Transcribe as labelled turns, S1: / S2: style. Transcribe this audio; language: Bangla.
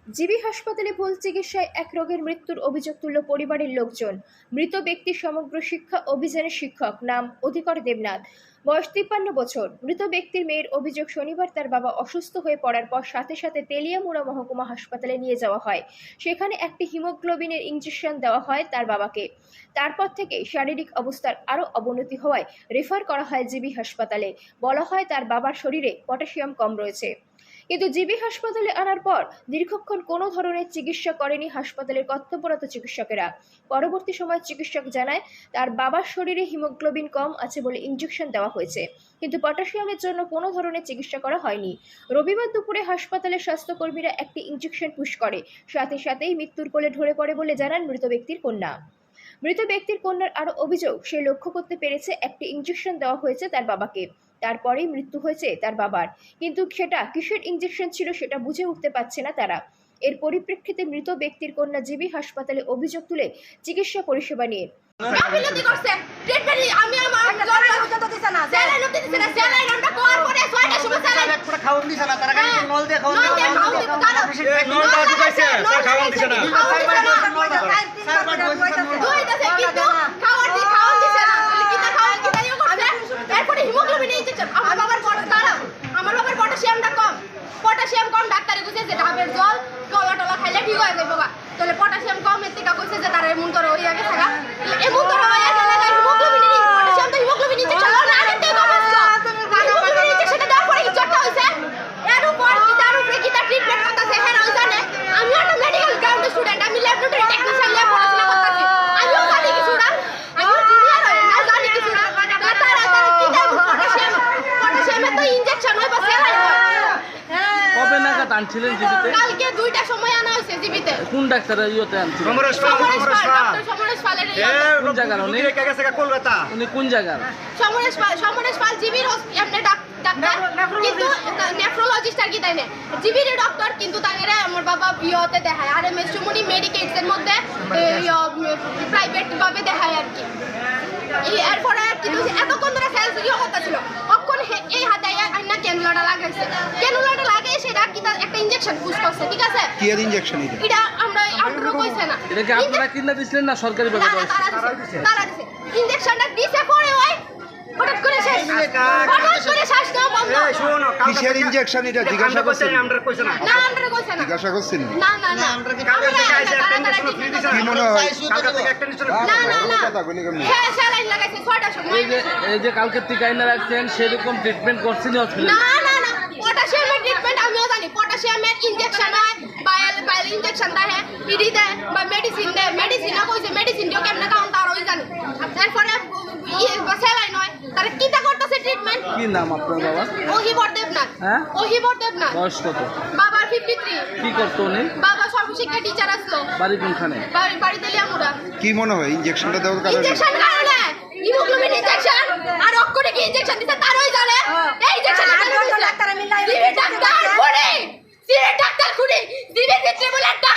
S1: জিবি হাসপাতালে ভুল চিকিৎসায় এক রোগীর মৃত্যুর অভিযোগ তুলল পরিবারের লোকজন। মৃত ব্যক্তি সমগ্র শিক্ষা অভিযানের শিক্ষক, নাম অধিকর দেবনাথ, বয়স 53 বছর। মৃত ব্যক্তির মেয়ের অভিযোগ, শনিবার তার বাবা অসুস্থ হয়ে পড়ার পর সাথে সাথে তেলিয়ামুড়া মহকুমা হাসপাতালে নিয়ে যাওয়া হয়। সেখানে একটি হিমোগ্লোবিনের ইঞ্জেকশন দেওয়া হয় তার বাবাকে। তারপর থেকে শারীরিক অবস্থার আরও অবনতি হওয়ায় রেফার করা হয় জিবি হাসপাতালে। বলা হয় তার বাবার শরীরে পটাশিয়াম কম রয়েছে। কিন্তু জিবি হাসপাতালে আনার পর দীর্ঘক্ষণ কোনো ধরনের চিকিৎসা করেনি হাসপাতালের কর্তব্যরত চিকিৎসকেরা। পরবর্তী সময় চিকিৎসক জানায় তার বাবার শরীরে হিমোগ্লোবিন কম আছে বলে ইনজেকশন দেওয়া হয়েছে, কিন্তু পটাশিয়ামের জন্য কোনো ধরনের চিকিৎসা করা হয়নি। রবিবার দুপুরে হাসপাতালের স্বাস্থ্যকর্মীরা একটি ইনজেকশন পুশ করে সাথে সাথেই মৃত্যুর কোলে ঢলে পড়ে বলে জানান মৃত ব্যক্তির কন্যা। মৃত ব্যক্তির কন্যার আরও অভিযোগ, সে লক্ষ্য করতে পেরেছে একটি ইনজেকশন দেওয়া হয়েছে তার বাবাকে, তারপরেই মৃত্যু হয়েছে তার বাবার, কিন্তু সেটা কিসের ইনজেকশন ছিল সেটা বুঝে উঠতে পারছে না তারা। এর পরিপ্রেক্ষিতে মৃত ব্যক্তির কন্যা জিবি হাসপাতালে অভিযোগ তুলে চিকিৎসা পরিষেবা নিয়ে
S2: পটাশিয়াম কম ডাক্তারে কইছে যে ডাবের জল কলা টলা খাইলে ঠিক হয়ে যাবে গা। তাহলে পটাশিয়াম কম এর থেকে কইছে যে তার এমন করে হইয়া গেছে গা, এমন করে হইয়া গেলে হিমোগ্লোবিন পটাশিয়াম তো হিমোগ্লোবিন ইনজেকশন না আগে থেকে কম আসলো। হিমোগ্লোবিন ইনজেকশন দেওয়ার পরে কি চটটা হইছে, এর উপর কি তার উপরে কি তার ট্রিটমেন্ট করতেছে হ্যাঁ না জানে। আমি একটা মেডিকেল গ্রাউন্ড স্টুডেন্ট, আমি ল্যাবরেটরি টেকনিশিয়ান ল্যাব পড়াশোনা করতেছি, আমিও জানি কিছুটা, আমিও জুনিয়র হই না জানি কিছুটা। তারা কি দেয় পটাশিয়ামের তো ইনজেকশন হয় বা সেলাই হয়।
S3: কবে নাগাদ আনছিলেন জিবিতে?
S2: কালকে 2টার সময় আনা হয়েছে জিবিতে।
S3: কোন ডাক্তারের ইয়েতে আনছিলেন?
S2: সমরেশ পাল
S3: কোন জায়গার উনি?
S4: কলকাতা।
S3: উনি কোন জায়গার?
S2: সমরেশ পাল জিবির এমনি ডাক্তার, কিন্তু নেফ্রোলজিস্ট আর কি তাই না, জিবির ডক্টর, কিন্তু তাইরে আমার বাবা ইয়েতে দেখায় আর এম এস সুমনি মেডিকেটস এর মধ্যে প্রাইভেট ভাবে দেখায় আর কি। এরপরে কিন্তু এতক্ষণ ধরে সেলস ইয়ে হতেছিল, তখন এই হাতে আইনা ক্যানুলাটা লাগাইছে, ক্যানুলাটা লাগিয়ে সেটা কি একটা ইনজেকশন পুশ করছে, ঠিক আছে?
S4: কি এর ইনজেকশন
S2: এটা আমরা কইছে না,
S3: এটা কি আপনারা কিনা দিছিলেন না সরকারি ভাবে?
S2: তারা দিছে ইনজেকশনটা দিছে পরে ওই হঠাৎ করে শ্বাস নেওয়া বন্ধ।
S4: কিসের ইনজেকশন এটা জিজ্ঞাসা করছেন?
S2: না আমরা কইছে না,
S4: জিজ্ঞাসা করছেন?
S2: না আমরা কি
S4: মনে হয়
S2: না
S4: কথা বলি কেমনে?
S2: হ্যাঁ স্যালাইন লাগাইছে 6টার সময়।
S3: এই যে কালকে টিকা এনে রাখছেন সেরকম ট্রিটমেন্ট করছেন হসপিটালে?
S2: না পটাশিয়ামের ট্রিটমেন্ট আমিও জানি, পটাশিয়ামের ইনজেকশন হয়, বায়াল ইনজেকশন দেয়, ইডি দেয় বা মেডিসিন দেয়, মেডিসিনও কইছে মেডিসিন দিও কেমনে কাউন তার ওই জানি। তারপরে স্যালাইন হয়, তারা কিটা করতেছে ট্রিটমেন্ট।
S3: কি নাম আপনার বাবা?
S2: ওহিবর দেবনাথ।
S3: হ্যাঁ,
S2: ওহিবর দেবনাথ।
S3: বয়স কত?
S2: বাবার 53।
S3: কি করতো উনি?
S2: বাবা সর্বশিক্ষা টিচার আসতো।
S3: বাড়ি কোনখানে?
S2: বাড়ি তেলিয়ামুড়া।
S4: কি মনে হয় ইনজেকশনটা দেওয়ার কারণে?
S2: ইনজেকশন কারণে হিমোগ্লোবিন ইনজেকশন আর অক্ষরে কি ইনজেকশন দিতে তারই জানে। এই ইনজেকশন ডাক্তার মিলাই ডাক্তার খুনি, সিরে ডাক্তার খুনি, দিবে দিতে বলে ডাক্তার